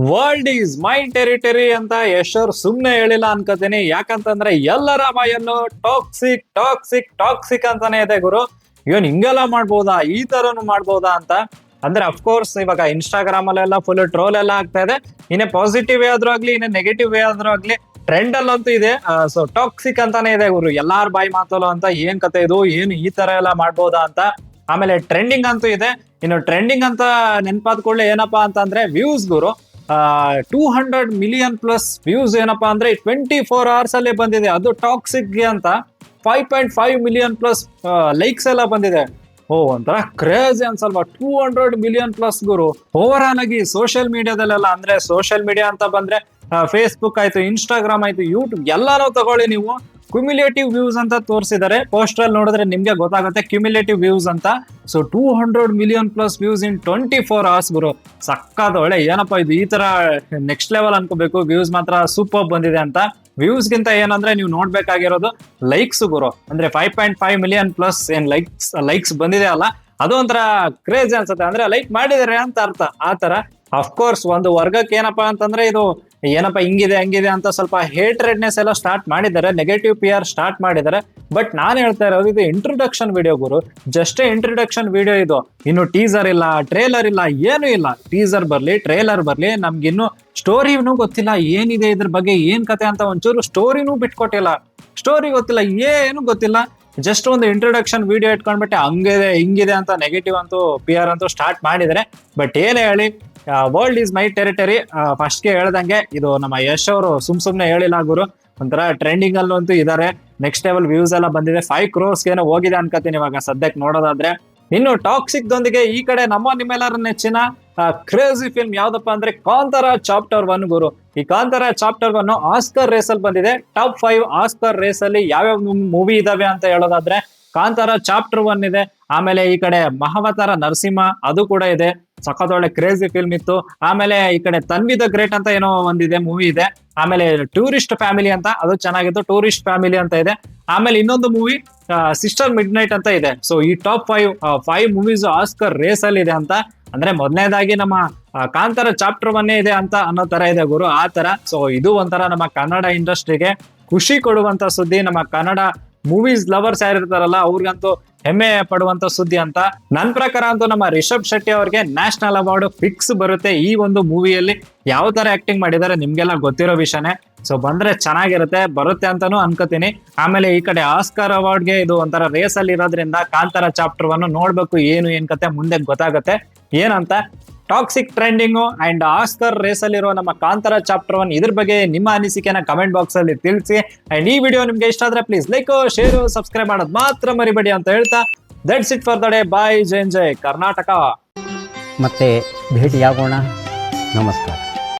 World is my territory ಅಂತ ಯಶೋರ್ ಸುಮ್ನೆ ಹೇಳಿಲ್ಲ ಅನ್ಕೋತೀನಿ. ಯಾಕಂತಂದ್ರೆ ಎಲ್ಲರ ಬಾಯನ್ನು ಟಾಕ್ಸಿಕ್ ಟಾಕ್ಸಿಕ್ ಟಾಕ್ಸಿಕ್ ಅಂತಾನೆ ಇದೆ ಗುರು. ಇವನ್ ಹಿಂಗೆಲ್ಲ ಮಾಡ್ಬೋದಾ, ಈ ತರನು ಮಾಡ್ಬೋದಾ ಅಂತ. ಅಂದ್ರೆ ಅಫ್ಕೋರ್ಸ್ ಇವಾಗ ಇನ್ಸ್ಟಾಗ್ರಾಮ್ ಅಲ್ಲೆಲ್ಲ ಫುಲ್ ಟ್ರೋಲ್ ಎಲ್ಲ ಆಗ್ತಾ ಇದೆ. ಇನ್ನೇ ಪಾಸಿಟಿವ್ ವೇ ಆದ್ರೂ ಆಗ್ಲಿ, ಇನ್ನೇ ನೆಗೆಟಿವ್ ವೇ ಆದ್ರೂ ಆಗ್ಲಿ, ಟ್ರೆಂಡ್ ಅಲ್ಲಂತೂ ಇದೆ. ಸೊ ಟಾಕ್ಸಿಕ್ ಅಂತಾನೆ ಇದೆ ಗುರು. ಎಲ್ಲಾರ ಬಾಯಿ ಮಾತಲ್ಲ ಅಂತ ಏನ್ ಕತೆ ಇದು, ಏನು ಈ ತರ ಎಲ್ಲ ಮಾಡ್ಬೋದಾ ಅಂತ. ಆಮೇಲೆ ಟ್ರೆಂಡಿಂಗ್ ಅಂತೂ ಇದೆ. ಇನ್ನು ಟ್ರೆಂಡಿಂಗ್ ಅಂತ ನೆನಪಾದ ಕೂಡಲೇ ಏನಪ್ಪಾ ಅಂತಂದ್ರೆ ವ್ಯೂಸ್ ಗುರು. 200 ಮಿಲಿಯನ್ ಪ್ಲಸ್ ವ್ಯೂಸ್ ಏನಪ್ಪಾ ಅಂದ್ರೆ 24 hours ಅಲ್ಲಿ ಬಂದಿದೆ. ಅದು ಟಾಕ್ಸಿಕ್ ಗೆ ಅಂತ 5.5 ಮಿಲಿಯನ್ ಪ್ಲಸ್ ಲೈಕ್ಸ್ ಎಲ್ಲ ಬಂದಿದೆ. ಒಂಥರ ಕ್ರೇಜಿ ಅನ್ಸಲ್ವಾ? 200 ಮಿಲಿಯನ್ ಪ್ಲಸ್ ಗುರು. ಓವರ್ ಆಲ್ ಆಗಿ ಸೋಷಿಯಲ್ ಮೀಡಿಯಾದಲ್ಲೆಲ್ಲ, ಅಂದ್ರೆ ಸೋಷಿಯಲ್ ಮೀಡಿಯಾ ಅಂತ ಬಂದ್ರೆ ಫೇಸ್ಬುಕ್ ಆಯ್ತು, ಇನ್ಸ್ಟಾಗ್ರಾಮ್ ಆಯ್ತು, ಯೂಟ್ಯೂಬ್ ಎಲ್ಲಾನು ತಗೊಳ್ಳಿ ನೀವು, ಕ್ಯುಮ್ಯುಲೇಟಿವ್ ವ್ಯೂಸ್ ಅಂತ ತೋರಿಸಿದ್ದಾರೆ. ಪೋಸ್ಟರ್ ಅಲ್ಲಿ ನೋಡಿದ್ರೆ ನಿಮ್ಗೆ ಗೊತ್ತಾಗುತ್ತೆ ಕ್ಯುಮ್ಯುಲೇಟಿವ್ ವ್ಯೂಸ್ ಅಂತ. ಸೊ 200 ಮಿಲಿಯನ್ ಪ್ಲಸ್ ವ್ಯೂಸ್ ಇನ್ 24 hours ಗುರು. ಸಕ್ಕತ್ ಒಳ್ಳೆ. ಏನಪ್ಪಾ ಇದು, ಈ ತರ ನೆಕ್ಸ್ಟ್ ಲೆವೆಲ್ ಅನ್ಕೋಬೇಕು. ವ್ಯೂಸ್ ಮಾತ್ರ ಸೂಪರ್ ಬಂದಿದೆ ಅಂತ. ವ್ಯೂಸ್ ಗಿಂತ ಏನಂದ್ರೆ ನೀವು ನೋಡ್ಬೇಕಾಗಿರೋದು ಲೈಕ್ಸ್ ಗುರು. ಅಂದ್ರೆ 5.5 ಮಿಲಿಯನ್ ಪ್ಲಸ್ ಏನ್ ಲೈಕ್ಸ್ ಬಂದಿದೆ ಅಲ್ಲ, ಅದು ಒಂಥರ ಕ್ರೇಜಿ ಅನ್ಸುತ್ತೆ. ಅಂದ್ರೆ ಲೈಕ್ ಮಾಡಿದಾರೆ ಅಂತ ಅರ್ಥ. ಆ ತರ ಅಫ್ಕೋರ್ಸ್ ಒಂದು ವರ್ಗಕ್ಕೆ ಏನಪ್ಪಾ ಅಂತಂದ್ರೆ ಇದು ಏನಪ್ಪಾ ಹಿಂಗಿದೆ ಹಂಗಿದೆ ಅಂತ ಸ್ವಲ್ಪ ಹೇಟ್ರೆಡ್ನೆಸ್ ಎಲ್ಲ ಸ್ಟಾರ್ಟ್ ಮಾಡಿದ್ದಾರೆ, ನೆಗೆಟಿವ್ PR ಸ್ಟಾರ್ಟ್ ಮಾಡಿದ್ದಾರೆ. ಬಟ್ ನಾನು ಹೇಳ್ತಾ ಇರೋದು ಇದು ಇಂಟ್ರೊಡಕ್ಷನ್ ವಿಡಿಯೋ ಗುರು. ಜಸ್ಟ್ ಇಂಟ್ರೊಡಕ್ಷನ್ ವಿಡಿಯೋ ಇದು. ಇನ್ನು ಟೀಸರ್ ಇಲ್ಲ, ಟ್ರೇಲರ್ ಇಲ್ಲ, ಏನು ಇಲ್ಲ. ಟೀಸರ್ ಬರ್ಲಿ, ಟ್ರೇಲರ್ ಬರ್ಲಿ, ನಮ್ಗಿನ್ನು ಸ್ಟೋರಿನೂ ಗೊತ್ತಿಲ್ಲ ಏನಿದೆ ಇದ್ರ ಬಗ್ಗೆ, ಏನ್ ಕತೆ ಅಂತ ಒಂಚೂರು ಸ್ಟೋರಿನೂ ಬಿಟ್ಕೊಟ್ಟಿಲ್ಲ. ಸ್ಟೋರಿ ಗೊತ್ತಿಲ್ಲ, ಏನು ಗೊತ್ತಿಲ್ಲ. ಜಸ್ಟ್ ಒಂದು ಇಂಟ್ರೊಡಕ್ಷನ್ ವಿಡಿಯೋ ಇಟ್ಕೊಂಡ್ಬಿಟ್ಟೆ ಹಂಗಿದೆ ಹಿಂಗಿದೆ ಅಂತ ನೆಗೆಟಿವ್ ಅಂತೂ PR ಅಂತೂ ಸ್ಟಾರ್ಟ್ ಮಾಡಿದರೆ. ಬಟ್ ಏನೇ ಹೇಳಿ, world is my territory first ಗೆ ಹೇಳ್ದಂಗೆ ಇದು ನಮ್ಮ ಯಶ್ ಅವರು ಸುಮ್ನೆ ಹೇಳಿಲ್ಲ ಗುರು. ಒಂಥರ ಟ್ರೆಂಡಿಂಗ್ ಅಲ್ಲಂತೂ ಇದಾರೆ. ನೆಕ್ಸ್ಟ್ ಲೆವೆಲ್ ವ್ಯೂಸ್ ಎಲ್ಲ ಬಂದಿದೆ. 5 crores ಏನೋ ಹೋಗಿದೆ ಅನ್ಕೋತೀನಿ ಇವಾಗ ಸದ್ಯಕ್ಕೆ ನೋಡೋದಾದ್ರೆ. ಇನ್ನು ಟಾಕ್ಸಿಕ್ ದೊಂದಿಗೆ ಈ ಕಡೆ ನಿಮ್ಮೆಲ್ಲರ ನೆಚ್ಚಿನ ಕ್ರೇಜಿ ಫಿಲ್ಮ್ ಯಾವ್ದಪ್ಪ ಅಂದ್ರೆ ಕಾಂತಾರ ಚಾಪ್ಟರ್ 1 ಗುರು. ಈ ಕಾಂತಾರ ಚಾಪ್ಟರ್ 1 ಆಸ್ಕರ್ ರೇಸ್ ಅಲ್ಲಿ ಬಂದಿದೆ. ಟಾಪ್ 5 ಆಸ್ಕರ್ ರೇಸ್ ಅಲ್ಲಿ ಯಾವ್ಯಾವ ಮೂವಿ ಇದಾವೆ ಅಂತ ಹೇಳೋದಾದ್ರೆ ಕಾಂತಾರ ಚಾಪ್ಟರ್ 1 ಇದೆ. ಆಮೇಲೆ ಈ ಕಡೆ ಮಹಾವತಾರ ನರಸಿಂಹ ಅದು ಕೂಡ ಇದೆ. ಸಖತ್ ಒಳ್ಳೆ ಕ್ರೇಜಿ ಫಿಲ್ಮ್ ಇತ್ತು. ಆಮೇಲೆ ಈ ಕಡೆ ತನ್ವಿ ದ ಗ್ರೇಟ್ ಅಂತ ಏನೋ ಒಂದಿದೆ ಮೂವಿ ಇದೆ. ಆಮೇಲೆ ಟೂರಿಸ್ಟ್ ಫ್ಯಾಮಿಲಿ ಅಂತ ಅದು ಚೆನ್ನಾಗಿತ್ತು. ಟೂರಿಸ್ಟ್ ಫ್ಯಾಮಿಲಿ ಅಂತ ಇದೆ. ಆಮೇಲೆ ಇನ್ನೊಂದು ಮೂವಿ ಸಿಸ್ಟರ್ ಮಿಡ್ ನೈಟ್ ಅಂತ ಇದೆ. ಸೊ ಈ ಟಾಪ್ 5 ಮೂವೀಸ್ ಆಸ್ಕರ್ ರೇಸ್ ಅಲ್ಲಿ ಇದೆ ಅಂತ. ಅಂದ್ರೆ ಮೊದಲನೇದಾಗಿ ನಮ್ಮ ಕಾಂತಾರ ಚಾಪ್ಟರ್ 1 ಇದೆ ಅಂತ ಅನ್ನೋ ತರ ಇದೆ ಗುರು. ಆ ತರ. ಸೊ ಇದು ಒಂಥರ ನಮ್ಮ ಕನ್ನಡ ಇಂಡಸ್ಟ್ರಿಗೆ ಖುಷಿ ಕೊಡುವಂತ ಸುದ್ದಿ. ನಮ್ಮ ಕನ್ನಡ ಮೂವೀಸ್ ಲವರ್ಸ್ ಯಾರಿರ್ತಾರಲ್ಲ ಅವ್ರಿಗಂತೂ ಹೆಮ್ಮೆ ಪಡುವಂತ ಸುದ್ದಿ ಅಂತ. ನನ್ ಪ್ರಕಾರ ಅಂತೂ ನಮ್ಮ ರಿಷಬ್ ಶೆಟ್ಟಿ ಅವ್ರಿಗೆ ನ್ಯಾಷನಲ್ ಅವಾರ್ಡ್ ಫಿಕ್ಸ್ ಬರುತ್ತೆ. ಈ ಒಂದು ಮೂವಿಯಲ್ಲಿ ಯಾವ ತರ ಆಕ್ಟಿಂಗ್ ಮಾಡಿದ್ದಾರೆ ನಿಮ್ಗೆಲ್ಲ ಗೊತ್ತಿರೋ ವಿಷಯನೇ. ಸೊ ಬಂದ್ರೆ ಚೆನ್ನಾಗಿರುತ್ತೆ, ಬರುತ್ತೆ ಅಂತಾನು ಅನ್ಕೋತೀನಿ. ಆಮೇಲೆ ಈ ಕಡೆ ಆಸ್ಕರ್ ಅವಾರ್ಡ್ಗೆ ಇದು ಒಂಥರ ರೇಸ್ ಅಲ್ಲಿ ಇರೋದ್ರಿಂದ ಕಾಂತಾರ ಚಾಪ್ಟರ್ 1 ನೋಡ್ಬೇಕು ಏನ್ ಕತೆ ಮುಂದೆ ಗೊತ್ತಾಗತ್ತೆ ಏನಂತ. Toxic trending and Oscar race ಅಲ್ಲಿರೋ ನಮ್ಮ ಕಾಂತಾರ ಚಾಪ್ಟರ್ 1 ಇದ್ರ ಬಗ್ಗೆ ನಿಮ್ಮ ಅನಿಸಿಕೆನ ಕಮೆಂಟ್ ಬಾಕ್ಸ್ ಅಲ್ಲಿ ತಿಳಿಸಿ. ಅಂಡ್ ಈ ವಿಡಿಯೋ ನಿಮ್ಗೆ ಇಷ್ಟ ಆದ್ರೆ ಪ್ಲೀಸ್ ಲೈಕ್, ಶೇರ್, ಸಬ್ಸ್ಕ್ರೈಬ್ ಮಾಡೋದು ಮಾತ್ರ ಮರಿಬೇಡಿ ಅಂತ ಹೇಳ್ತಾ that's it for the day. Bye. ಜೈ ಕರ್ನಾಟಕ. ಮತ್ತೆ ಭೇಟಿಯಾಗೋಣ. ನಮಸ್ಕಾರ.